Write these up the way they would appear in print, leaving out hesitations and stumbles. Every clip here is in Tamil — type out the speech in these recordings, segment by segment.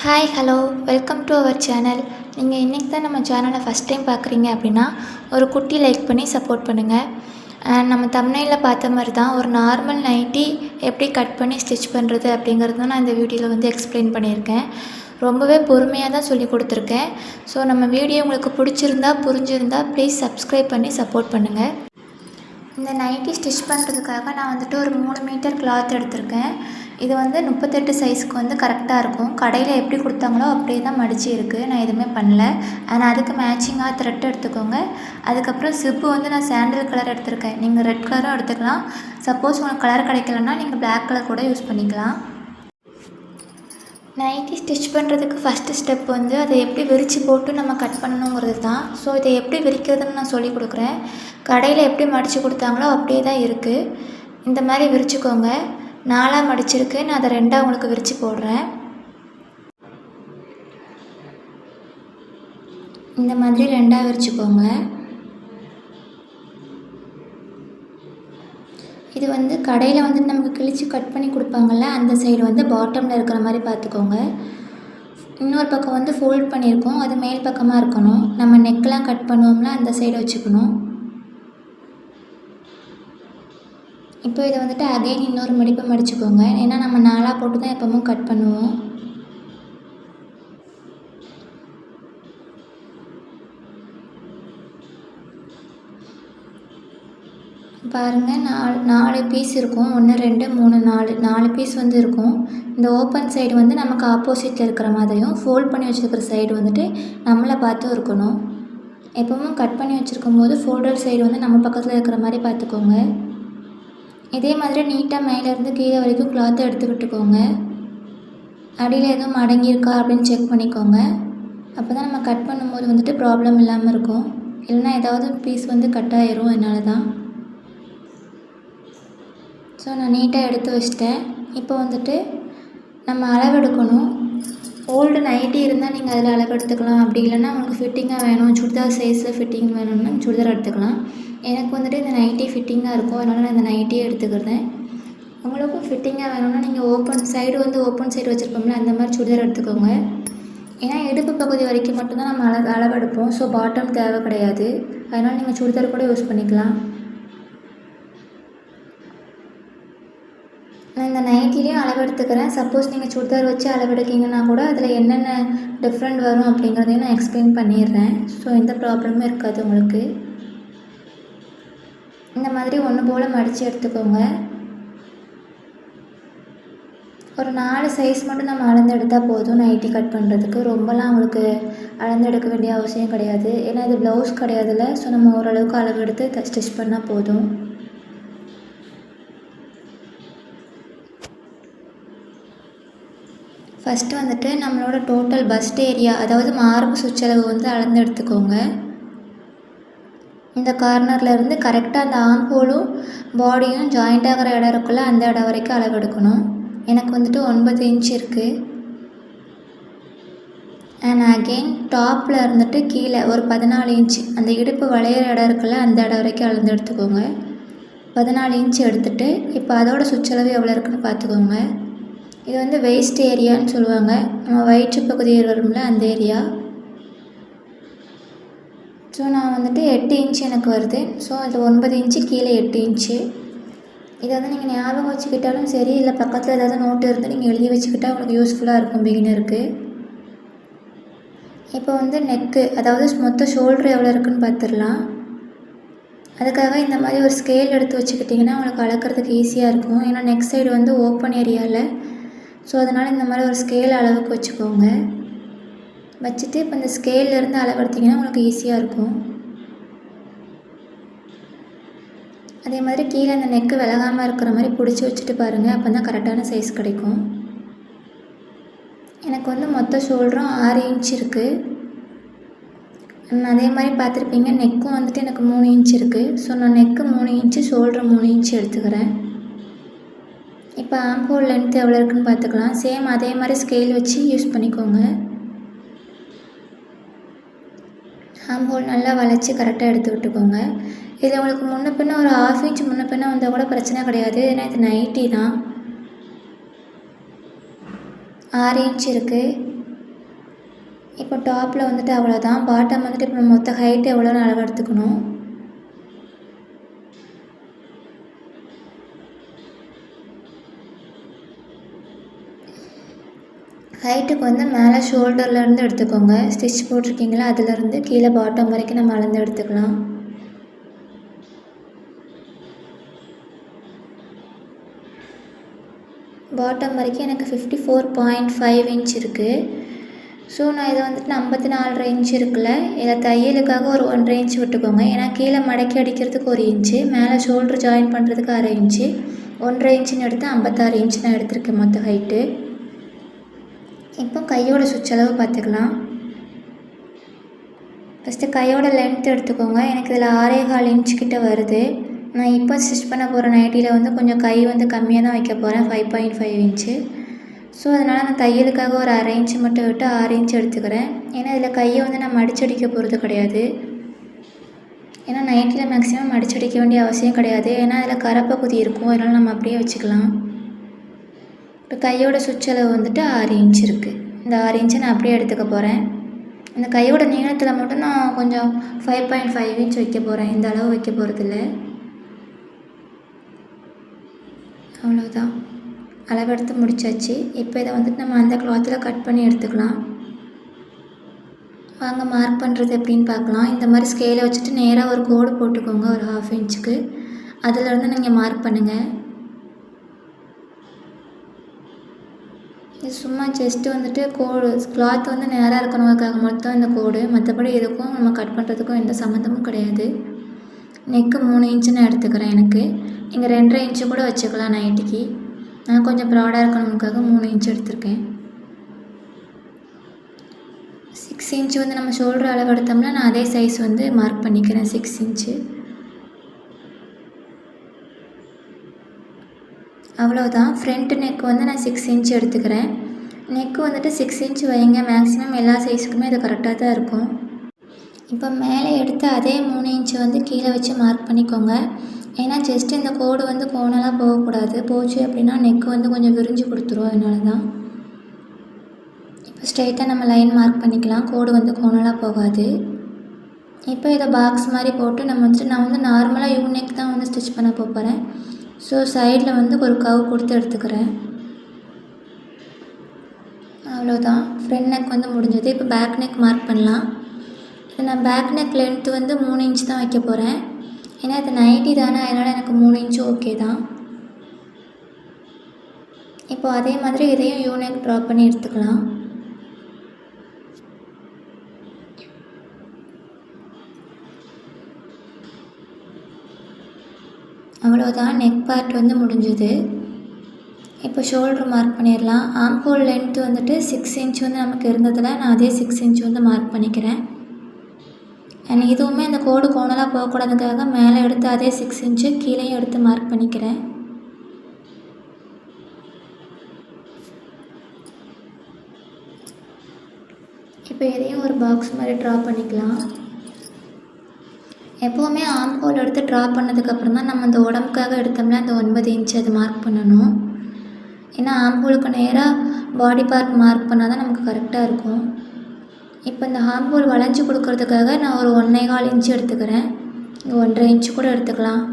Hi hello welcome to our channel. நீங்கள் இன்றைக்கி தான் நம்ம சேனலை ஃபஸ்ட் டைம் பார்க்குறீங்க அப்படின்னா ஒரு குட்டி லைக் பண்ணி சப்போர்ட் பண்ணுங்கள். நம்ம தம்ப்நெயிலில் பார்த்த மாதிரி தான் ஒரு நார்மல் நைட்டி எப்படி கட் பண்ணி ஸ்டிச் பண்ணுறது அப்படிங்கிறது தான் நான் இந்த வீடியோவில் வந்து எக்ஸ்பிளைன் பண்ணியிருக்கேன். ரொம்பவே பொறுமையாக தான் சொல்லி கொடுத்துருக்கேன். ஸோ நம்ம வீடியோ உங்களுக்கு புரிஞ்சிருந்தா ப்ளீஸ் சப்ஸ்கிரைப் பண்ணி சப்போர்ட் பண்ணுங்கள். இந்த நைட்டி ஸ்டிச் பண்ணுறதுக்காக நான் வந்துட்டு ஒரு 3 மீட்டர் கிளாத் எடுத்திருக்கேன். இது வந்து 38 சைஸ்க்கு வந்து கரெக்டாக இருக்கும். கடையில் எப்படி கொடுத்தாங்களோ அப்படியே தான் மடிச்சு இருக்குது. நான் எதுவுமே பண்ணல. ஆனால் அதுக்கு மேட்சிங்காக த்ரெட் எடுத்துக்கோங்க. அதுக்கப்புறம் சிப்பு வந்து நான் சாண்டில் கலர் எடுத்திருக்கேன். நீங்கள் ரெட் கலரும் எடுத்துக்கலாம். சப்போஸ் உங்களுக்கு கலர் கிடைக்கலன்னா நீங்கள் பிளாக் கலர் கூட யூஸ் பண்ணிக்கலாம். நைட்டி ஸ்டிச் பண்ணுறதுக்கு ஃபஸ்ட்டு ஸ்டெப் வந்து அதை எப்படி விரித்து போட்டு நம்ம கட் பண்ணணுங்கிறது தான். ஸோ இதை எப்படி விரிக்கிறதுன்னு நான் சொல்லி கொடுக்குறேன். கடையில் எப்படி மடித்து கொடுத்தாங்களோ அப்படியே தான் இருக்குது. இந்த மாதிரி விரிச்சுக்கோங்க. 4ஆக மடிச்சிருக்கு. நான் அதை 2ஆக உங்களுக்கு விரித்து போடுறேன். இந்த மாதிரி 2ஆக விரிச்சுக்கோங்க. இது வந்து கடையில் வந்து நமக்கு கிழிச்சு கட் பண்ணி கொடுப்பாங்கள்ல, அந்த சைடு வந்து பாட்டமில் இருக்கிற மாதிரி பார்த்துக்கோங்க. இன்னொரு பக்கம் வந்து ஃபோல்ட் பண்ணியிருக்கோம், அது மேல் பக்கமாக இருக்கணும். நம்ம நெக்கெலாம் கட் பண்ணுவோம்ல, அந்த சைடு வச்சுக்கணும். இப்போ இதை வந்துட்டு அகைன் இன்னொரு மடிப்பை மடிச்சுக்கோங்க. ஏன்னா நம்ம 4ஆக போட்டு தான் எப்போவும் கட் பண்ணுவோம். பாருங்கள், 4 பீஸ் இருக்கும். 1 2 3 4 பீஸ் வந்து இருக்கும். இந்த ஓப்பன் சைடு வந்து நமக்கு ஆப்போசிட்டில் இருக்கிற மாதிரியும், ஃபோல்ட் பண்ணி வச்சுருக்கிற சைடு வந்துட்டு நம்மளை பார்த்தும் இருக்கணும். எப்போவும் கட் பண்ணி வச்சுருக்கும் போது ஃபோல்டட் சைடு வந்து நம்ம பக்கத்தில் இருக்கிற மாதிரி பார்த்துக்கோங்க. இதே மாதிரி நீட்டாக மேலேருந்து கீழே வரைக்கும் கிளாத்தை எடுத்துக்கிட்டுக்கோங்க. அடியில் எதுவும் மடங்கியிருக்கா அப்படின்னு செக் பண்ணிக்கோங்க. அப்போ தான் நம்ம கட் பண்ணும்போது வந்துட்டு ப்ராப்ளம் இல்லாமல் இருக்கும். இல்லைனா ஏதாவது பீஸ் வந்து கட் ஆயிரும். அதனால தான். ஸோ நான் நீட்டாக எடுத்து வச்சிட்டேன். இப்போ வந்துட்டு நம்ம அளவெடுக்கணும். ஓல்டு நைட்டி இருந்தால் நீங்கள் அதில் அளவு எடுத்துக்கலாம். அப்படி இல்லைன்னா உங்களுக்கு ஃபிட்டிங்காக வேணும், சுடிதார் சைஸில் ஃபிட்டிங் வேணும்னா சுடிதார் எடுத்துக்கலாம். எனக்கு வந்துட்டு இந்த நைட்டி ஃபிட்டிங்காக இருக்கும். அதனால் நான் இந்த நைட்டியே எடுத்துக்கிறேன். உங்களுக்கும் ஃபிட்டிங்காக வேணும்னா நீங்கள் ஓப்பன் சைடு வச்சுருப்போம்ல, அந்த மாதிரி சுடிதார் எடுத்துக்கோங்க. ஏன்னா இடுப்பு பகுதி வரைக்கும் மட்டும்தான் நம்ம அளவெடுப்போம். ஸோ பாட்டம் தேவை கிடையாது. அதனால் நீங்கள் சுடிதார் கூட யூஸ் பண்ணிக்கலாம். நான் இந்த நைட்டிலையும் அளவெடுத்துக்கிறேன். சப்போஸ் நீங்கள் சுடிதார் வச்சு அளவெடுக்கிங்கன்னா கூட அதில் என்னென்ன டிஃப்ரெண்ட் வரும் அப்படிங்கிறதையும் நான் எக்ஸ்பிளைன் பண்ணிடுறேன். ஸோ எந்த ப்ராப்ளமும் இருக்காது உங்களுக்கு. இந்த மாதிரி ஒன்று போல் மடித்து எடுத்துக்கோங்க. ஒரு 4 சைஸ் மட்டும் நம்ம அளந்து எடுத்தால் போதும் நைட்டி கட் பண்ணுறதுக்கு. ரொம்பலாம் உங்களுக்கு அளந்து எடுக்க வேண்டிய அவசியம் கிடையாது. ஏன்னா இது ப்ளவுஸ் கிடையாதுல்ல. ஸோ நம்ம ஓரளவுக்கு அளவு எடுத்து ஸ்டிச் பண்ணால் போதும். ஃபஸ்ட்டு வந்துட்டு நம்மளோட டோட்டல் பஸ்ட் ஏரியா, அதாவது மார்பு சுற்றளவு வந்து அளந்து எடுத்துக்கோங்க. இந்த கார்னரில் இருந்து கரெக்டாக அந்த ஆம்ஹோலும் பாடியும் ஜாயிண்ட் ஆகிற இடம் இருக்குல்ல, அந்த இடம் வரைக்கும் அளவு எடுக்கணும். எனக்கு வந்துட்டு 9 இன்ச் இருக்குது. அண்ட் அகெயின் டாப்பில் இருந்துட்டு கீழே ஒரு 14 இன்ச், அந்த இடுப்பு வளையிற இடம் இருக்குல்ல, அந்த இடம் வரைக்கும் அளந்து எடுத்துக்கோங்க. 14 இன்ச் எடுத்துகிட்டு இப்போ அதோட சுற்றளவு எவ்வளோ இருக்குன்னு பார்த்துக்கோங்க. இது வந்து வெயிஸ்ட் ஏரியான்னு சொல்லுவாங்க. நம்ம வயிற்று பகுதி வரும்ல, அந்த ஏரியா. ஸோ நான் வந்துட்டு 8 இன்ச் எனக்கு வருது. ஸோ அது 9 இன்ச்சு, கீழே 8 இன்ச்சு. இதை வந்து நீங்கள் ஞாபகம் வச்சுக்கிட்டாலும் சரி, இல்லை பக்கத்தில் ஏதாவது நோட்டு இருந்து நீங்கள் எழுதி வச்சுக்கிட்டால் உங்களுக்கு யூஸ்ஃபுல்லாக இருக்கும் பிகினருக்கு. இப்போ வந்து நெக்கு, அதாவது மொத்த ஷோல்டர் எவ்வளோ இருக்குதுன்னு பார்த்துடலாம். அதுக்காக இந்த மாதிரி ஒரு ஸ்கேல் எடுத்து வச்சுக்கிட்டிங்கன்னா உங்களுக்கு அளக்கிறதுக்கு ஈஸியாக இருக்கும். ஏன்னா நெக் சைடு வந்து ஓப்பன் ஏரியாவில். ஸோ அதனால் இந்த மாதிரி ஒரு ஸ்கேல் அளவுக்கு வச்சுக்கோங்க. வச்சுட்டு இப்போ இந்த ஸ்கேல்லேருந்து அளவெடுத்திங்கன்னா உங்களுக்கு ஈஸியாக இருக்கும். அதே மாதிரி கீழே அந்த நெக்கு விலகாமல் இருக்கிற மாதிரி பிடிச்சி வச்சுட்டு பாருங்கள். அப்போ தான் கரெக்டான சைஸ் கிடைக்கும். எனக்கு வந்து மொத்த ஷோல்டரும் 6 இன்ச் இருக்குது. அதே மாதிரி பார்த்துருப்பீங்க, நெக்கும் வந்துட்டு எனக்கு 3 இன்ச் இருக்குது. ஸோ நான் நெக்கு 3 இன்ச்சு, ஷோல்டர் 3 இன்ச் எடுத்துக்கிறேன். இப்போ ஆம்ஹோல் லென்த் எவ்வளோ இருக்குதுன்னு பார்த்துக்கலாம். சேம் அதே மாதிரி ஸ்கேல் வச்சு யூஸ் பண்ணிக்கோங்க. ஆம்ஹோல் நல்லா வளைச்சி கரெக்டாக எடுத்து விட்டுக்கோங்க. இதில் உங்களுக்கு முன்ன பின்ன ஒரு 1/2 இன்ச் முன்ன பின்ன வந்தால் கூட பிரச்சனை கிடையாது. ஏன்னா இது நைட்டி தான். 6 இன்ச் இருக்குது. இப்போ டாப்பில் வந்துட்டு அவ்வளோதான். பாட்டம் வந்துட்டு இப்போ மொத்த ஹைட் எவ்வளோன்னு அளவு எடுத்துக்கணும். ஹைட்டுக்கு வந்து மேலே ஷோல்டர்லேருந்து எடுத்துக்கோங்க. ஸ்டிச் போட்டிருக்கீங்களா அதுலேருந்து கீழே பாட்டம் வரைக்கும் நம்ம அளந்து எடுத்துக்கலாம். பாட்டம் வரைக்கும் எனக்கு 54.5 இன்ச் இருக்குது. ஸோ நான் இதை வந்துட்டு 54 இன்ச் இருக்குல்ல, இதில் தையலுக்காக ஒரு 1.5 இன்ச் விட்டுக்கோங்க. ஏன்னா கீழே மடக்கி அடிக்கிறதுக்கு 1 இன்ச்சு, மேலே ஷோல்டர் ஜாயின் பண்ணுறதுக்கு 1/2 இன்ச்சு, 1.5 இன்ச்சுன்னு எடுத்து 56 இன்ச் நான் எடுத்திருக்கேன் மொத்த ஹைட்டு. இப்போ கையோட சுற்றளவு பார்த்துக்கலாம். ஃபஸ்ட்டு கையோட லென்த் எடுத்துக்கோங்க. எனக்கு இதில் 6.25 இன்ச் கிட்ட வருது. நான் இப்போ ஸ்டிச் பண்ண போகிற நைட்டியில் வந்து கொஞ்சம் கை வந்து கம்மியாக தான் வைக்க போகிறேன், 5.5 இன்ச்சு. ஸோ அதனால் நான் தையலுக்காக ஒரு 1/2 இன்ச்சு மட்டும் விட்டு 6 இன்ச் எடுத்துக்கிறேன். ஏன்னா இதில் கையை வந்து நான் மடிச்சடிக்க போகிறது கிடையாது. ஏன்னா நைட்டியில் மேக்ஸிமம் மடிச்சடிக்க வேண்டிய அவசியம் கிடையாது. ஏன்னா அதில் கரப்பகுதி இருக்கும், அதனால் நம்ம அப்படியே வச்சுக்கலாம். இப்போ கையோட சுற்றளவு வந்துட்டு 6 இன்ச் இருக்குது. இந்த 6 இன்ச்சை நான் அப்படியே எடுத்துக்க போகிறேன். இந்த கையோட நீளத்தில் மட்டும் நான் கொஞ்சம் 5.5 இன்ச் வைக்க போகிறேன். இந்த அளவு வைக்க போகிறதில்ல. அவ்வளோதான், அளவெடுத்து முடிச்சாச்சு. இப்போ இதை வந்துட்டு நம்ம அந்த கிளாத்தில் கட் பண்ணி எடுத்துக்கலாம். வாங்க மார்க் பண்ணுறது எப்படின்னு பார்க்கலாம். இந்த மாதிரி ஸ்கேலை வச்சுட்டு நேராக ஒரு கோடு போட்டுக்கோங்க ஒரு 1/2 இன்ச்சுக்கு. அதிலேருந்து நீங்கள் மார்க் பண்ணுங்கள். இது சும்மா ஜஸ்ட்டு வந்துட்டு கோடு கிளாத் வந்து நேராக இருக்கணுக்காக மட்டும் இந்த கோடு, மற்றபடி எதுக்கும் நம்ம கட் பண்ணுறதுக்கும் எந்த சம்மந்தமும் கிடையாது. நெக்கு 3 இன்ச்சு நான் எடுத்துக்கிறேன். எனக்கு நீங்கள் 2.5 இன்ச்சு கூட வச்சுக்கலாம் நைட்டிக்கு. நான் கொஞ்சம் ப்ராடாக இருக்கணுக்காக 3 இன்ச் எடுத்திருக்கேன். 6 இன்ச்சு வந்து நம்ம ஷோல்டர் அளவு எடுத்தோம்னா நான் அதே சைஸ் வந்து மார்க் பண்ணிக்கிறேன், 6 இன்ச்சு. அவ்வளோதான். ஃப்ரண்ட் நெக் வந்து நான் 6 இன்ச் எடுத்துக்கிறேன். நெக்கு வந்துட்டு 6 இன்ச் வைங்க. மேக்ஸிமம் எல்லா சைஸுக்குமே அது கரெக்டாக தான் இருக்கும். இப்போ மேலே எடுத்து அதே 3 இன்ச்சு வந்து கீழே வச்சு மார்க் பண்ணிக்கோங்க. ஏன்னா ஜஸ்ட்டு இந்த கோடு வந்து கோணலாக போகக்கூடாது. போச்சு அப்படின்னா நெக்கு வந்து கொஞ்சம் விரிஞ்சு கொடுத்துரும், அதனால தான். இப்போ ஸ்ட்ரெயிட்டாக நம்ம லைன் மார்க் பண்ணிக்கலாம், கோடு வந்து கோணலாக போகாது. இப்போ இதை பாக்ஸ் மாதிரி போட்டு நம்ம வந்துட்டு நான் வந்து நார்மலாக யூனெக் தான் வந்து ஸ்டிச் பண்ண போகிறேன். ஸோ சைடில் வந்து ஒரு கவ் கொடுத்து எடுத்துக்கிறேன். அவ்வளோதான், ஃப்ரண்ட் நெக் வந்து முடிஞ்சது. இப்போ பேக் நெக் மார்க் பண்ணலாம். இப்போ நான் பேக் நெக் லென்த்து வந்து 3 இன்ச் தான் வைக்க போகிறேன். ஏன்னா இது நைட்டி தானே, அதனால் எனக்கு 3 இன்ச்சு ஓகே தான். இப்போ அதே மாதிரி இதையும் யூனெக் ட்ரா பண்ணி எடுத்துக்கலாம். அவ்வளோதான், நெக் பார்ட் வந்து முடிஞ்சுது. இப்போ ஷோல்டர் மார்க் பண்ணிடலாம். ஆம் ஹோல் லென்த்து வந்துட்டு 6 இன்ச் வந்து நமக்கு இருந்ததில் நான் அதே 6 இன்ச் வந்து மார்க் பண்ணிக்கிறேன். அண்ட் இதுவுமே அந்த கோடு கோணலாக போகக்கூடாதுக்காக மேலே எடுத்து அதே 6 இன்ச்சு கீழேயும் எடுத்து மார்க் பண்ணிக்கிறேன். இப்போ இதையும் ஒரு பாக்ஸ் மாதிரி ட்ரா பண்ணிக்கலாம். எப்போவுமே ஆம் ஹோல் எடுத்து ட்ரா பண்ணதுக்கப்புறம் தான் நம்ம அந்த உடம்புக்காக எடுத்தோம்னா அந்த 9 இன்ச்சு அது மார்க் பண்ணணும். ஏன்னா ஆம் ஹோலுக்கு நேராக பாடி பார்ட் மார்க் பண்ணால் தான் நமக்கு கரெக்டாக இருக்கும். இப்போ இந்த ஆம் ஹோல் வளைஞ்சி கொடுக்கறதுக்காக நான் ஒரு 1.25 இன்ச்சு எடுத்துக்கிறேன். 1.5 இன்ச்சு கூட எடுத்துக்கலாம்.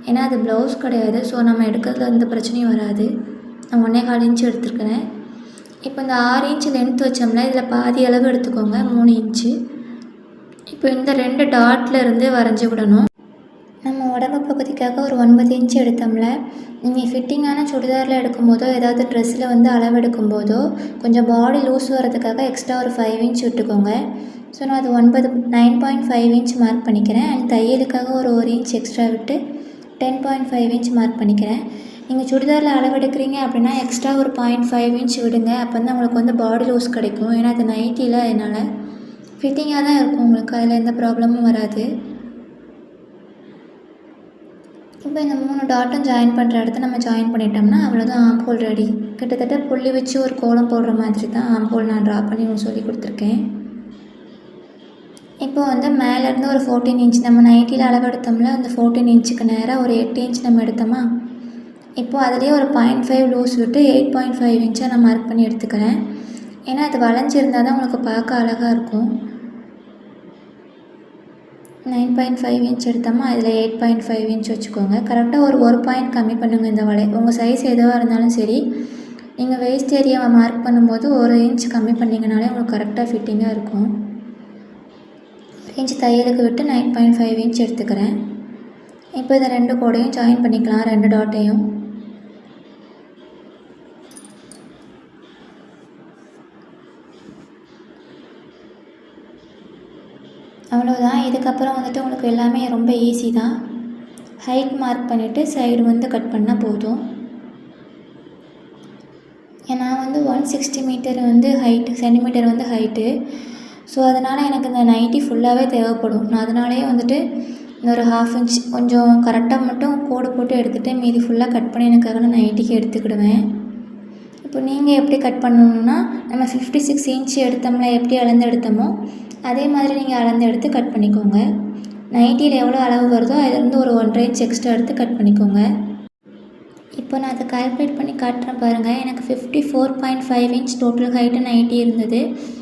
ஏன்னா அது ப்ளவுஸ் கிடையாது, ஸோ நம்ம எடுக்கிறதுல எந்த பிரச்சனையும் வராது. நான் 1.25 இன்ச்சு எடுத்துருக்கிறேன். இப்போ இந்த 6 இன்ச்சு லென்த் வச்சோம்னா இதில் பாதி அளவு எடுத்துக்கோங்க, 3 இன்ச்சு. இப்போ இந்த 2 டாட்டில் இருந்து வரைஞ்சி விடணும். நம்ம உடம்பு பகுதிக்காக ஒரு 9 இன்ச்சு எடுத்தோம்ல, நீங்கள் ஃபிட்டிங்கான சுடிதாரில் எடுக்கும்போதோ ஏதாவது ட்ரெஸ்ஸில் வந்து அளவு எடுக்கும்போதோ கொஞ்சம் பாடி லூஸ் வரதுக்காக எக்ஸ்ட்ரா ஒரு 5 இன்ச் விட்டுக்கோங்க. ஸோ நான் அது 9.5 இன்ச் மார்க் பண்ணிக்கிறேன். அண்ட் தையலுக்காக ஒரு 1 இன்ச் எக்ஸ்ட்ரா விட்டு 10.5 இன்ச் மார்க் பண்ணிக்கிறேன். நீங்கள் சுடிதாரில் அளவு எடுக்கிறீங்க அப்படின்னா எக்ஸ்ட்ரா ஒரு 0.5 இன்ச் விடுங்க. அப்போ தான் உங்களுக்கு வந்து பாடி லூஸ் கிடைக்கும். ஏன்னா அது நைட்டியில், அதனால் ஃபிட்டிங்காக தான் இருக்கும் உங்களுக்கு, அதில் எந்த ப்ராப்ளமும் வராது. இப்போ இந்த 3 டாட்டும் ஜாயின் பண்ணுற இடத்த நம்ம ஜாயின் பண்ணிட்டோம்னா அவ்வளோதான், ஆம் ஹோல் ரெடி. கிட்டத்தட்ட புள்ளி வச்சு ஒரு கோலம் போடுற மாதிரி தான் ஆம் ஹோல் நான் ட்ரா பண்ணி சொல்லி கொடுத்துருக்கேன். இப்போ வந்து மேலேருந்து ஒரு 14 இன்ச் நம்ம நைட்டியில் அளவு எடுத்தோம்ல, அந்த 14 இன்ச்சுக்கு நேராக ஒரு 8 இன்ச் நம்ம எடுத்தோமா, இப்போது அதிலே ஒரு 0.5 லூஸ் விட்டு 8.5 இன்ச்சாக நான் மார்க் பண்ணி எடுத்துக்கிறேன். ஏன்னா அது வளைஞ்சிருந்தால் தான் உங்களுக்கு பார்க்க அழகாக இருக்கும். 9.5 இன்ச் எடுத்தோமா அதில் 8.5 இன்ச் வச்சுக்கோங்க. கரெக்டாக ஒரு பாயிண்ட் கம்மி பண்ணுங்கள் இந்த வளை. உங்கள் சைஸ் எதுவாக இருந்தாலும் சரி, நீங்கள் வேஸ்ட் ஏரியாவை மார்க் பண்ணும்போது 1 இன்ச் கம்மி பண்ணிங்கனாலே உங்களுக்கு கரெக்டாக ஃபிட்டிங்காக இருக்கும். 1 இன்ச் தையலுக்கு விட்டு 9.5 இன்ச் எடுத்துக்கிறேன். இப்போ இதை 2 கோடையும் ஜாயின் பண்ணிக்கலாம், 2 டாட்டையும். அவ்வளோதான். இதுக்கப்புறம் வந்துட்டு உங்களுக்கு எல்லாமே ரொம்ப ஈஸி தான். ஹைட் மார்க் பண்ணிவிட்டு சைடு வந்து கட் பண்ணால் போதும். நான் வந்து 160 மீட்டர் வந்து சென்டிமீட்டர் வந்து ஹைட்டு. ஸோ அதனால் எனக்கு இந்த நைட்டி ஃபுல்லாகவே தேவைப்படும். நான் அதனாலேயே வந்துட்டு ஒரு 1/2 இன்ச் கொஞ்சம் கரெக்டாக மட்டும் கோடு போட்டு எடுத்துகிட்டு மீதி ஃபுல்லாக கட் பண்ணி எனக்காக நான் நைட்டிக்கு எடுத்துக்கிடுவேன். இப்போ நீங்கள் எப்படி கட் பண்ணணுன்னா, நம்ம 56 இன்ச் எடுத்தோம்ல, எப்படி அளந்து எடுத்தோமோ அதே மாதிரி நீங்கள் அளந்து எடுத்து கட் பண்ணிக்கோங்க. நைட்டியில் எவ்வளோ அளவு வருதோ அதிலேருந்து ஒரு 1.5 இன்ச் எக்ஸ்ட்ரா எடுத்து கட் பண்ணிக்கோங்க. இப்போ நான் அதை கால்குலேட் பண்ணி காட்டுறேன் பாருங்கள். எனக்கு 54.5 இன்ச் டோட்டல் ஹைட்டு நைட்டி இருந்தது.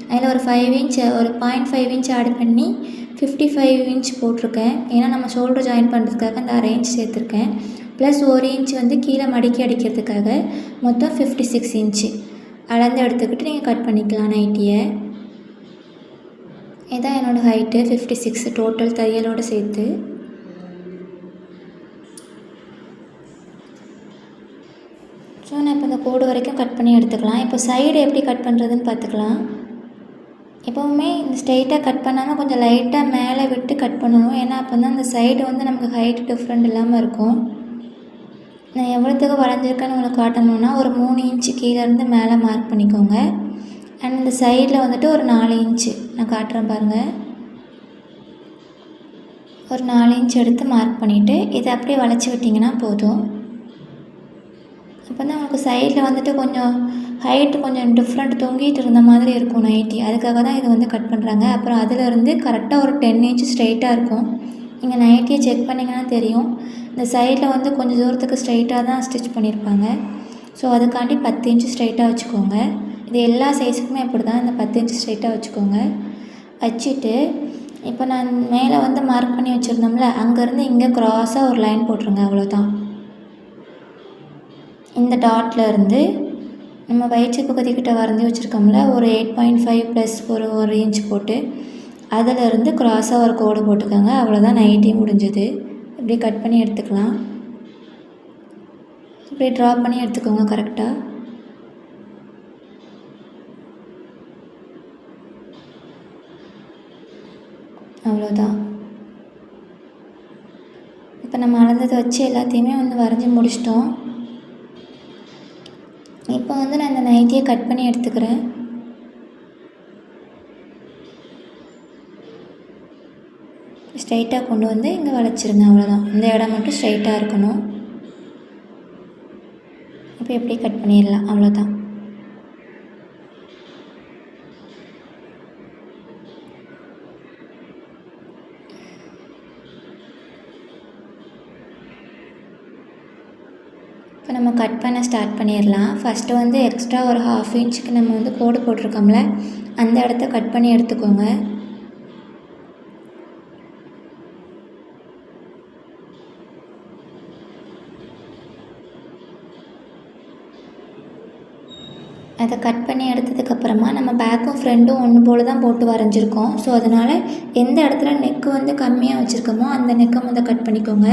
அதில் ஒரு 0.5 இன்ச் ஆட் பண்ணி 55 இன்ச் போட்டிருக்கேன். ஏன்னா நம்ம ஷோல்டர் ஜாயின் பண்ணுறதுக்காக அந்த 1/2 இன்ச் சேர்த்துருக்கேன். ப்ளஸ் 1 இன்ச் வந்து கீழே மடக்கி அடிக்கிறதுக்காக மொத்தம் 56 இன்ச்சு அளந்து எடுத்துக்கிட்டு நீங்கள் கட் பண்ணிக்கலாம் நைட்டியை. இதான் என்னோடய ஹைட்டு 56 டோட்டல் தையலோடு சேர்த்து. ஸோ நான் இப்போ இந்த கோடு வரைக்கும் கட் பண்ணி எடுத்துக்கலாம். இப்போ சைடு எப்படி கட் பண்ணுறதுன்னு பார்த்துக்கலாம். எப்போவுமே இந்த ஸ்ட்ரெயிட்டாக கட் பண்ணாமல் கொஞ்சம் லைட்டாக மேலே விட்டு கட் பண்ணணும். ஏன்னா அப்போ தான் அந்த சைடு வந்து நமக்கு ஹைட் டிஃப்ரெண்ட் இல்லாமல் இருக்கும். நான் எவ்வளோத்துக்கு வளைஞ்சிருக்கேன்னு உங்களுக்கு காட்டணுன்னா ஒரு 3 இன்ச்சு கீழேருந்து மேலே மார்க் பண்ணிக்கோங்க. அண்ட் இந்த சைடில் வந்துட்டு ஒரு 4 இன்ச்சு நான் காட்டுறேன் பாருங்கள். ஒரு 4 இன்ச் எடுத்து மார்க் பண்ணிவிட்டு இதை அப்படியே வளைச்சி விட்டிங்கன்னா போதும். அப்போ தான் உங்களுக்கு சைடில் வந்துட்டு கொஞ்சம் ஹைட்டு கொஞ்சம் டிஃப்ரெண்ட் தொங்கிட்டு இருந்த மாதிரி இருக்கும் நைட்டி. அதுக்காக தான் இது வந்து கட் பண்ணுறாங்க. அப்புறம் அதிலேருந்து கரெக்டாக ஒரு 10 இன்ச் ஸ்ட்ரைட்டாக இருக்கும். நீங்கள் நைட்டியை செக் பண்ணிங்கன்னா தெரியும். இந்த சைடில் வந்து கொஞ்சம் தூரத்துக்கு ஸ்ட்ரைட்டாக தான் ஸ்டிச் பண்ணியிருப்பாங்க. ஸோ அதுக்காண்டி 10 இன்ச் ஸ்ட்ரைட்டாக வச்சுக்கோங்க. இது எல்லா சைஸுக்குமே அப்படி தான். இந்த 10 இன்ச் ஸ்ட்ரைட்டாக வச்சுக்கோங்க. வச்சுட்டு இப்போ நான் மேலே வந்து மார்க் பண்ணி வச்சுருந்தோம்ல, அங்கேருந்து இங்கே க்ராஸாக ஒரு லைன் போட்டுருங்க. அவ்வளோதான். இந்த டாட்டில் இருந்து நம்ம வயிற்று பகுதிக்கிட்ட வரைஞ்சி வச்சுருக்கோம்ல, ஒரு 8.5 ப்ளஸ் ஒரு இன்ச் போட்டு அதிலிருந்து க்ராஸாக ஒரு கோடு போட்டுக்கோங்க. அவ்வளோதான், நைட்டி முடிஞ்சது. இப்படி கட் பண்ணி எடுத்துக்கலாம். இப்படி ட்ரா பண்ணி எடுத்துக்கோங்க கரெக்டாக. அவ்வளோதான். இப்போ நம்ம அளந்ததை வச்சு எல்லாத்தையுமே வந்து வரைஞ்சி முடிச்சிட்டோம். இப்போ வந்து நான் இந்த நைட்டியை கட் பண்ணி எடுத்துக்கிறேன். ஸ்ட்ரைட்டாக கொண்டு வந்து இங்கே வளைச்சிருங்க. அவ்வளோதான். இந்த இடம் மட்டும் ஸ்ட்ரைட்டாக இருக்கணும். இப்போ எப்படி கட் பண்ணிடலாம். அவ்வளோதான். இப்போ நம்ம கட் பண்ண ஸ்டார்ட் பண்ணிடலாம். ஃபஸ்ட்டு வந்து எக்ஸ்ட்ரா ஒரு 1/2 இன்ச்சுக்கு நம்ம வந்து கோடு போட்டிருக்கோம்ல, அந்த இடத்த கட் பண்ணி எடுத்துக்கோங்க. அதை கட் பண்ணி எடுத்ததுக்கப்புறமா நம்ம பேக்கும் ஃப்ரண்ட்டும் ஒன்று போல் தான் போட்டு வரைஞ்சிருக்கோம். ஸோ அதனால் எந்த இடத்துல நெக்கு வந்து கம்மியாக வச்சுருக்கோமோ அந்த நெக்கை முதல் கட் பண்ணிக்கோங்க.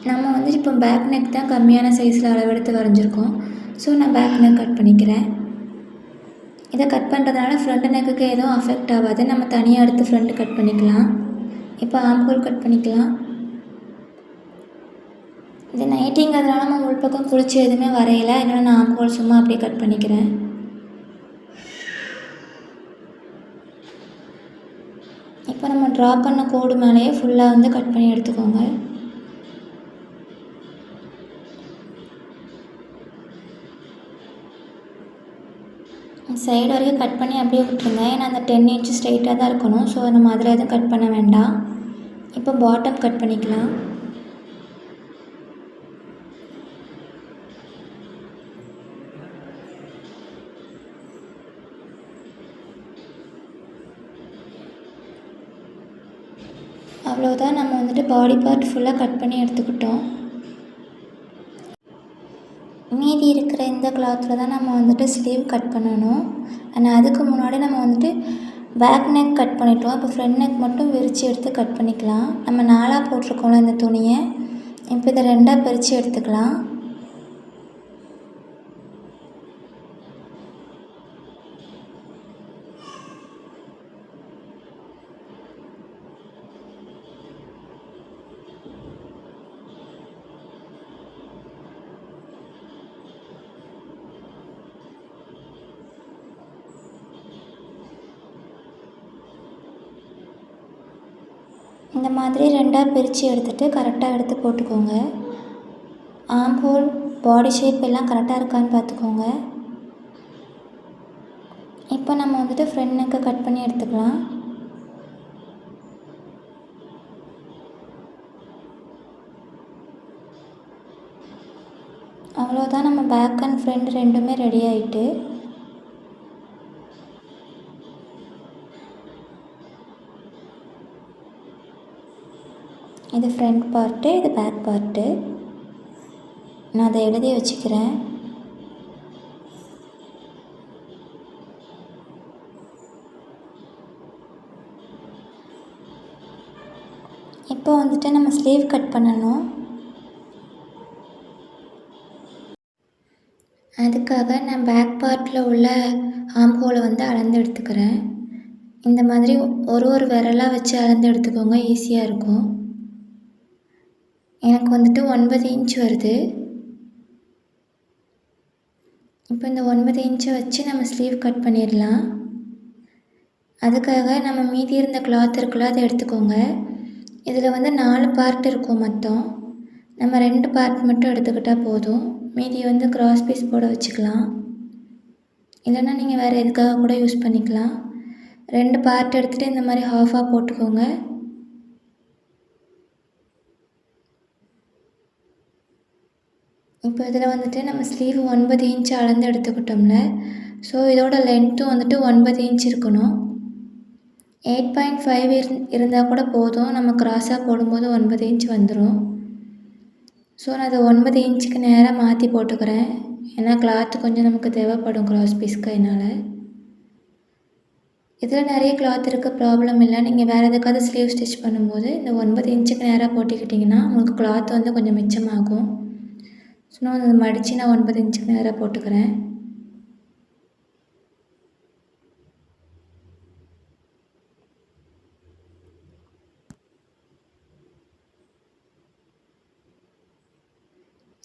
நம்ம வந்து இப்போ பேக் நெக் தான் கம்மியான சைஸில் அளவெடுத்து வரைஞ்சிருக்கோம். ஸோ நான் பேக் நெக் கட் பண்ணிக்கிறேன். இதை கட் பண்ணுறதுனால ஃப்ரண்ட் நெக்குக்கு எதுவும் அஃபெக்ட் ஆகாது. நம்ம தனியாக எடுத்து ஃப்ரண்ட் கட் பண்ணிக்கலாம். இப்போ ஆம்ஹோல் கட் பண்ணிக்கலாம். இது நைட்டிங்கிறதுனால நம்ம உள்பக்கம் குளிச்சு எதுவுமே வரையலை. அதனால் நான் ஆம்ஹோல் சும்மா அப்படியே கட் பண்ணிக்கிறேன். இப்போ நம்ம ட்ரா பண்ண கோடு மேலேயே ஃபுல்லாக வந்து கட் பண்ணி எடுத்துக்கோங்க. சைடு வரைக்கும் கட் பண்ணி அப்படியே விட்டுருங்க. ஏன்னா அந்த 10 இன்ச்சு ஸ்ட்ரைட்டாக தான் இருக்கணும். ஸோ நம்ம அதில் எதுவும் கட் பண்ண வேண்டாம். இப்போ பாட்டம் கட் பண்ணிக்கலாம். அவ்வளோதான். நம்ம வந்துட்டு பாடி பார்ட் ஃபுல்லாக கட் பண்ணி எடுத்துக்கிட்டோம். மீதி இருக்கிற இந்த கிளாத்தில் தான் நம்ம வந்துட்டு ஸ்லீவ் கட் பண்ணணும். ஆனால் அதுக்கு முன்னாடி நம்ம வந்துட்டு பேக் நெக் கட் பண்ணிட்டோம். இப்போ ஃப்ரண்ட் நெக் மட்டும் விரித்து எடுத்து கட் பண்ணிக்கலாம். நம்ம 4ஆக போட்டிருக்கோம்ல இந்த துணியை, இப்போ இதை 2ஆக பிரித்து எடுத்துக்கலாம். இந்த மாதிரி 2ஆக பிரித்து எடுத்துகிட்டு கரெக்டாக எடுத்து போட்டுக்கோங்க. ஆர்ம் ஹோல், பாடி ஷேப் எல்லாம் கரெக்டாக இருக்கான்னு பார்த்துக்கோங்க. இப்போ நம்ம வந்துட்டு ஃப்ரண்ட் நெக்கை கட் பண்ணி எடுத்துக்கலாம். அவ்வளோதான். நம்ம பேக் அண்ட் ஃப்ரண்ட் ரெண்டுமே ரெடி ஆகிட்டு. இது ஃப்ரண்ட் பார்ட்டு, இது பேக் பார்ட்டு. நான் அதை எழுதி வச்சுக்கிறேன். இப்போ வந்துட்டு நம்ம ஸ்லீவ் கட் பண்ணணும். அதுக்காக நான் பேக் பார்ட்டில் உள்ள ஆர்ம் ஹோலை வந்து அளந்து எடுத்துக்கிறேன். இந்த மாதிரி ஒரு விரலாக வச்சு அளந்து எடுத்துக்கோங்க, ஈஸியாக இருக்கும். எனக்கு வந்துட்டு 9 இன்ச் வருது. இப்போ இந்த 9 இன்ச்சை வச்சு நம்ம ஸ்லீவ் கட் பண்ணிடலாம். அதுக்காக நம்ம மீதி இருந்த கிளாத் இருக்குல்ல, அதை எடுத்துக்கோங்க. இதில் வந்து 4 பார்ட் இருக்கும் மொத்தம். நம்ம 2 பார்ட் மட்டும் எடுத்துக்கிட்டால் போதும். மீதி வந்து கிராஸ் பீஸ் போட வச்சுக்கலாம். இல்லைன்னா நீங்கள் வேறு எதுக்காக கூட யூஸ் பண்ணிக்கலாம். 2 பார்ட் எடுத்துகிட்டு இந்த மாதிரி ஹாஃபாக போட்டுக்கோங்க. இப்போ இதில் வந்துட்டு நம்ம ஸ்லீவ் 9 இன்ச் அளந்து எடுத்துக்கிட்டோம்ல, ஸோ இதோட லென்த்தும் வந்துட்டு 9 இன்ச் இருக்கணும். 8.5 இருந்தால் கூட போதும். நம்ம கிராஸாக போடும்போது 9 இன்ச் வந்துடும். ஸோ நான் அதை 9 இன்ச்சுக்கு நேராக மாற்றி போட்டுக்கிறேன். ஏன்னா கிளாத்து கொஞ்சம் நமக்கு தேவைப்படும் கிராஸ் பீஸ்க்கு. அதனால் இதில் நிறைய கிளாத் இருக்க ப்ராப்ளம் இல்லை. நீங்கள் வேறு எதுக்காவது ஸ்லீவ் ஸ்டிச் பண்ணும்போது இந்த 9 இன்ச்சுக்கு நேராக போட்டுக்கிட்டிங்கன்னா உங்களுக்கு கிளாத் வந்து கொஞ்சம் மிச்சமாகும். ஸோ நான் அதை மடித்து நான் 9 இன்ச்சுக்கு நேராக போட்டுக்கிறேன்.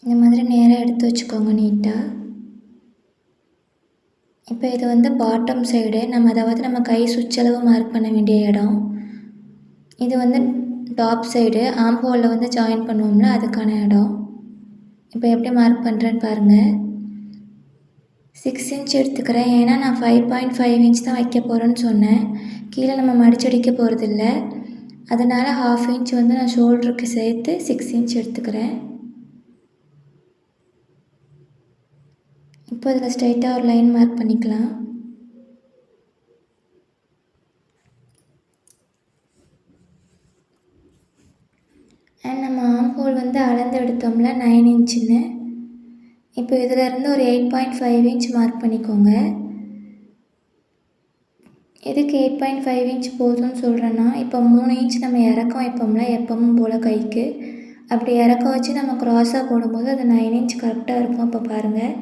இந்த மாதிரி நேராக எடுத்து வச்சுக்கோங்க நீட்டாக. இப்போ இது வந்து பாட்டம் சைடு, நம்ம கை சுற்றளவு மார்க் பண்ண வேண்டிய இடம். இது வந்து டாப் சைடு, ஆர்ம் ஹோலில் வந்து ஜாயின் பண்ணுவோம்ல, அதுக்கான இடம். இப்போ எப்படி மார்க் பண்ணுறேன்னு பாருங்கள். 6 இன்ச் எடுத்துக்கிறேன். ஏன்னா நான் 5.5 இன்ச் தான் வைக்க போகிறேன்னு சொன்னேன். கீழே நம்ம மடிச்சடிக்க போகிறதில்ல. அதனால் 1/2 இன்ச் வந்து நான் ஷோல்டருக்கு சேர்த்து 6 இன்ச் எடுத்துக்கிறேன். இப்போ இதில் ஸ்ட்ரைட்டாக ஒரு லைன் மார்க் பண்ணிக்கலாம். அண்ட் நம்ம ஆர்ம் ஹோல் வந்து அளந்து எடுத்தோம்ல 9 இன்ச்சுன்னு, இப்போ இதிலேருந்து ஒரு 8.5 இன்ச் மார்க் பண்ணிக்கோங்க. எதுக்கு 8.5 இன்ச் போதும்னு சொல்கிறேன்னா, இப்போ 3 இன்ச் நம்ம இறக்கம் வைப்போம்ல எப்பவும் போல் கைக்கு, அப்படி இறக்கம் வச்சு நம்ம க்ராஸாக போடும்போது அது 9 இன்ச் கரெக்டாக இருக்கும். இப்போ பாருங்கள்,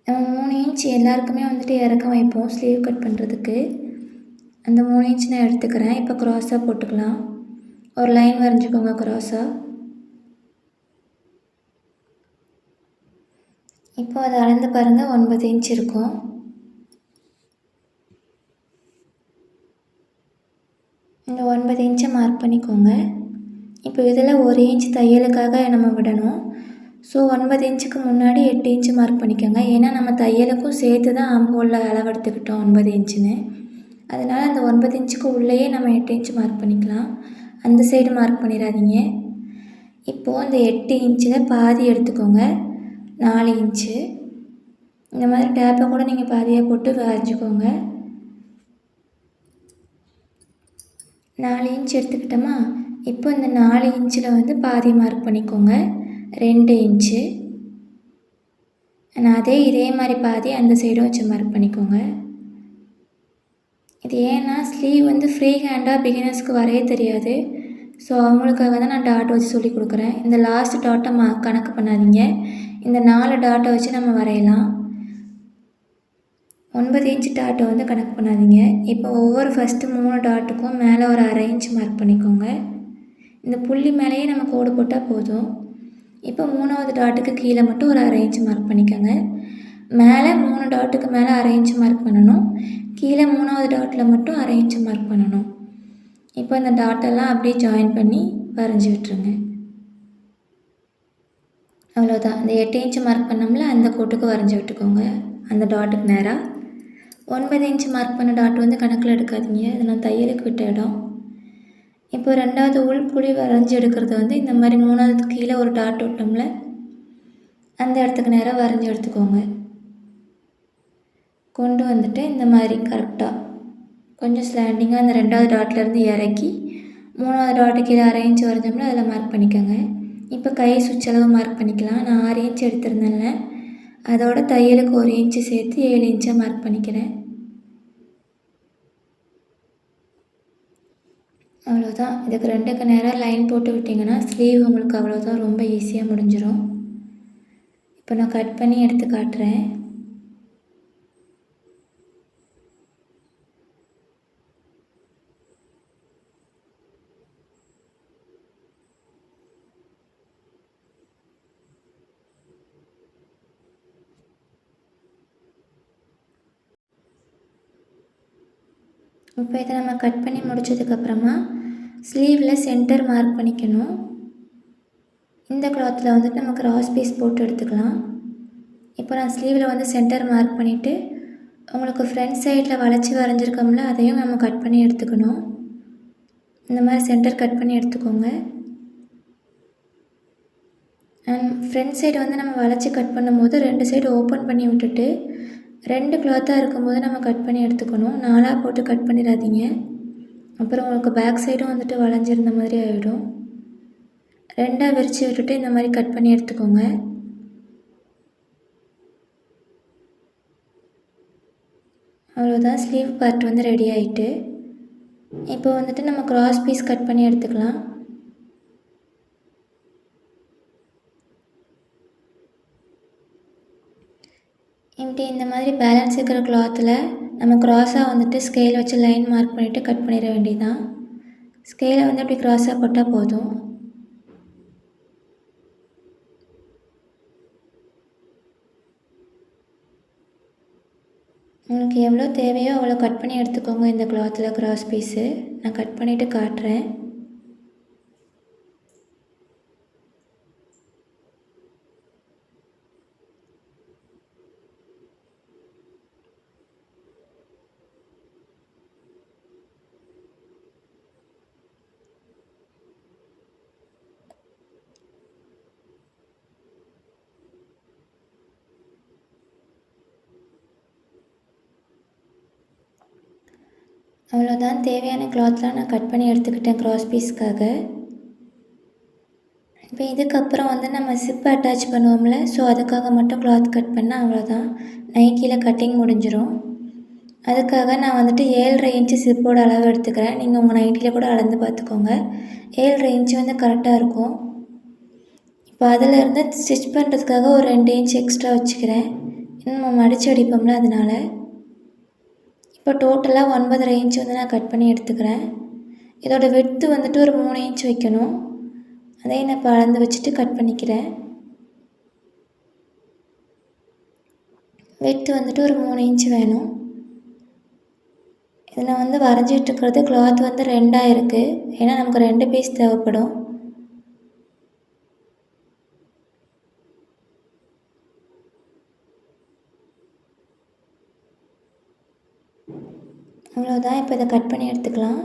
நம்ம 3 இன்ச் எல்லாருக்குமே வந்துட்டு இறக்கம் வைப்போம் ஸ்லீவ் கட் பண்ணுறதுக்கு. அந்த 3 இன்ச் நான் எடுத்துக்கிறேன். இப்போ க்ராஸாக போட்டுக்கலாம். ஒரு லைன் வரைஞ்சிக்கோங்க க்ராஸாக. இப்போ அதை அளந்து பாருங்கள், 9 இன்ச் இருக்கும். இந்த 9 இன்ச்சை மார்க் பண்ணிக்கோங்க. இப்போ இதில் 1 இன்ச் தையலுக்காக நம்ம விடணும். ஸோ 9 இன்ச்சுக்கு முன்னாடி 8 இன்ச்சு மார்க் பண்ணிக்கோங்க. ஏன்னா நம்ம தையலுக்கும் சேர்த்து தான் ஆர்ம் ஹோலில் அளவெடுத்துக்கிட்டோம் 9 இன்ச்சுன்னு. அதனால் அந்த 9 இன்ச்சுக்கு உள்ளேயே நம்ம 8 இன்ச்சு மார்க் பண்ணிக்கலாம். அந்த சைடு மார்க் பண்ணிடாதீங்க. இப்போது அந்த 8 இன்ச்சில் பாதி எடுத்துக்கோங்க, 4 இன்ச்சு. இந்த மாதிரி டேப்பை கூட நீங்கள் பாதியாக போட்டு வரைஞ்சிக்கோங்க. 4 இன்ச் எடுத்துக்கிட்டோமா, இப்போ இந்த 4 இன்ச்சில் வந்து பாதி மார்க் பண்ணிக்கோங்க. 2 இன்ச்சு. இதே மாதிரி பாதி அந்த சைடும் வச்சு மார்க் பண்ணிக்கோங்க. இது ஏன்னா ஸ்லீவ் வந்து ஃப்ரீ ஹேண்டாக பிகினர்ஸ்க்கு வரைய தெரியாது. ஸோ அவங்களுக்காக தான் நான் டாட் வச்சு சொல்லி கொடுக்குறேன். இந்த லாஸ்ட் டாட்டை கணக்கு பண்ணாதீங்க. இந்த 4 டாட்டை வச்சு நம்ம வரையலாம். 9 இன்ச்சு டாட்டை வந்து கணக்கு பண்ணாதீங்க. இப்போ ஒவ்வொரு ஃபஸ்ட்டு 3 டாட்டுக்கும் மேலே ஒரு 1/2 இன்ச் மார்க் பண்ணிக்கோங்க. இந்த புள்ளி மேலேயே நம்ம கோடு போட்டால் போதும். இப்போ 3வது டாட்டுக்கு கீழே மட்டும் ஒரு 1/2 இன்ச் மார்க் பண்ணிக்கோங்க. மேலே 3 டாட்டுக்கு மேலே 1/2 இன்ச் மார்க் பண்ணணும். கீழே 3வது டாட்டில் மட்டும் 1/2 இன்ச் மார்க் பண்ணணும். இப்போ இந்த டாட்டெல்லாம் அப்படியே ஜாயின் பண்ணி வரைஞ்சி விட்டுருங்க. அவ்வளோதான். இந்த 8 இன்ச்சு மார்க் பண்ணோம்ல அந்த கோட்டுக்கு வரைஞ்சி விட்டுக்கோங்க. அந்த டாட்டுக்கு நேராக 9 இன்ச்சு மார்க் பண்ண டாட் வந்து கணக்கில் எடுக்காதீங்க. அது நான் தையலுக்கு விட்ட இடம். இப்போ 2வது உள்குழி வரைஞ்சி எடுக்கிறது வந்து இந்த மாதிரி 3வது கீழே ஒரு டாட் விட்டோம்ல அந்த இடத்துக்கு நேராக வரைஞ்சி எடுத்துக்கோங்க. கொண்டு வந்துட்டு இந்த மாதிரி கரெக்டாக கொஞ்சம் ஸ்லாண்டிங்காக அந்த 2வது டாட்லேருந்து இறக்கி 3வது டாட்டு கீழே 1/2 இன்ச் வரைஞ்சோம்னா அதில் மார்க் பண்ணிக்கோங்க. இப்போ கை சுற்றளவு மார்க் பண்ணிக்கலாம். நான் 6 இன்ச் எடுத்திருந்தேன்ல அதோட தையலுக்கு 1 இன்ச்சு சேர்த்து 7 இன்ச்சாக மார்க் பண்ணிக்கிறேன். அவ்வளோதான். இதுக்கு 2க்கு நேராக லைன் போட்டு விட்டிங்கன்னா ஸ்லீவ் உங்களுக்கு அவ்வளோதான், ரொம்ப ஈஸியாக முடிஞ்சிடும். இப்போ நான் கட் பண்ணி எடுத்து காட்டுறேன். இப்போ இதை நம்ம கட் பண்ணி முடித்ததுக்கப்புறமா ஸ்லீவில் சென்டர் மார்க் பண்ணிக்கணும். இந்த கிளாத்தில் வந்துட்டு நம்ம கிராஸ் பீஸ் போட்டு எடுத்துக்கலாம். இப்போ நான் ஸ்லீவில் வந்து சென்டர் மார்க் பண்ணிவிட்டு உங்களுக்கு ஃப்ரண்ட் சைடில் வளைச்சி வரைஞ்சிருக்கோம்ல அதையும் நம்ம கட் பண்ணி எடுத்துக்கணும். இந்த மாதிரி சென்டர் கட் பண்ணி எடுத்துக்கோங்க. அண்ட் ஃப்ரண்ட் சைடு வந்து நம்ம வளைச்சி கட் பண்ணும்போது 2 சைடு ஓப்பன் பண்ணி விட்டுட்டு 2 கிளாத்தாக இருக்கும்போது நம்ம கட் பண்ணி எடுத்துக்கணும். 4ஆக போட்டு கட் பண்ணிடாதீங்க. அப்புறம் உங்களுக்கு பேக் சைடும் வந்துட்டு வளைஞ்சிருந்த மாதிரி ஆகிடும். 2ஆக விரித்து விட்டுட்டு இந்த மாதிரி கட் பண்ணி எடுத்துக்கோங்க. அவ்வளோதான், ஸ்லீவ் பார்ட் வந்து ரெடி ஆகிட்டு. இப்போ வந்துட்டு நம்ம கிராஸ் பீஸ் கட் பண்ணி எடுத்துக்கலாம். இப்படி இந்த மாதிரி பேலன்ஸ் இருக்கிற கிளாத்தில் நம்ம க்ராஸாக வந்துட்டு ஸ்கேல் வச்சு லைன் மார்க் பண்ணிவிட்டு கட் பண்ணிட வேண்டியதுதான். ஸ்கேலை வந்து அப்படி க்ராஸாக போட்டால் போதும். உங்களுக்கு எவ்வளோ தேவையோ அவ்வளோ கட் பண்ணி எடுத்துக்கோங்க. இந்த கிளாத்தில் கிராஸ் பீஸு நான் கட் பண்ணிவிட்டு காட்டுறேன். அவ்வளோதான், தேவையான கிளாத்லாம் நான் கட் பண்ணி எடுத்துக்கிட்டேன் கிராஸ் பீஸ்க்காக. இப்போ இதுக்கப்புறம் வந்து நம்ம சிப் அட்டாச் பண்ணுவோம்ல, ஸோ அதுக்காக மட்டும் கிளாத் கட் பண்ணால் அவ்வளோதான், நைட்டியில் கட்டிங் முடிஞ்சிடும். அதுக்காக நான் வந்துட்டு 7.5 இன்ச்சு சிப்போட அளவு எடுத்துக்கிறேன். நீங்கள் உங்கள் நைட்டியில் கூட அளந்து பார்த்துக்கோங்க. 7.5 இன்ச்சு வந்து கரெக்டாக இருக்கும். இப்போ அதிலேருந்து ஸ்டிச் பண்ணுறதுக்காக ஒரு 2 இன்ச் எக்ஸ்ட்ரா வச்சுக்கிறேன். நம்ம மடித்து அடிப்போம்ல அதனால். இப்போ டோட்டலாக 9.5 இன்ச் வந்து நான் கட் பண்ணி எடுத்துக்கிறேன். இதோட விட்த்து வந்துட்டு ஒரு 3 இன்ச் வைக்கணும். அதையும் நான் இப்போ அளந்து வச்சுட்டு கட் பண்ணிக்கிறேன். விட்த்து வந்துட்டு ஒரு 3 இன்ச் வேணும். இதில் வந்து வரைஞ்சிட்ருக்கிறது கிளாத் வந்து 2ஆக இருக்குது. ஏன்னா நமக்கு 2 பீஸ் தேவைப்படும். அவ்வளோதான், இப்போ இதை கட் பண்ணி எடுத்துக்கலாம்.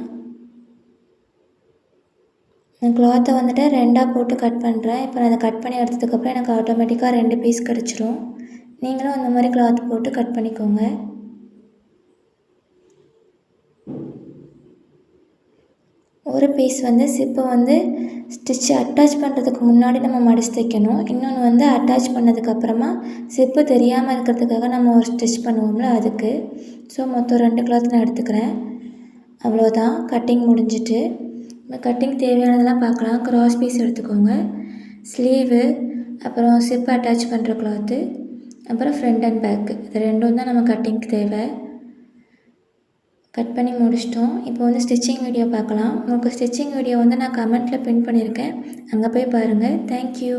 நான் கிளாத்தை வந்துட்டு 2ஆக போட்டு கட் பண்ணுறேன். இப்போ நான் அதை கட் பண்ணி எடுத்ததுக்கப்புறம் எனக்கு ஆட்டோமேட்டிக்காக 2 பீஸ் கிடச்சிரும். நீங்களும் அந்த மாதிரி கிளாத் போட்டு கட் பண்ணிக்கோங்க. ஒரு பீஸ் வந்து சிப்பை வந்து ஸ்டிச்சு அட்டாச் பண்ணுறதுக்கு முன்னாடி நம்ம மடித்து தைக்கணும். இன்னொன்று வந்து அட்டாச் பண்ணதுக்கப்புறமா சிப்பு தெரியாமல் இருக்கிறதுக்காக நம்ம ஒரு ஸ்டிச் பண்ணுவோம்ல அதுக்கு. ஸோ மொத்தம் 2 கிளாத் நான் எடுத்துக்கிறேன். அவ்வளோதான், கட்டிங் முடிஞ்சிட்டு. இந்த கட்டிங் தேவையானதெல்லாம் பார்க்கலாம். கிராஸ் பீஸ் எடுத்துக்கோங்க, ஸ்லீவு, அப்புறம் சிப் அட்டாச் பண்ணுற கிளாத்து, அப்புறம் ஃப்ரண்ட் அண்ட் பேக்கு. இது 2 தான் நம்ம கட்டிங்க்கு தேவை. கட் பண்ணி முடிச்சிட்டோம். இப்போ வந்து ஸ்டிச்சிங் வீடியோ பார்க்கலாம். உங்களுக்கு ஸ்டிச்சிங் வீடியோ வந்து நான் கமெண்ட்டில் பின் பண்ணியிருக்கேன், அங்கே போய் பாருங்கள். தேங்க்யூ.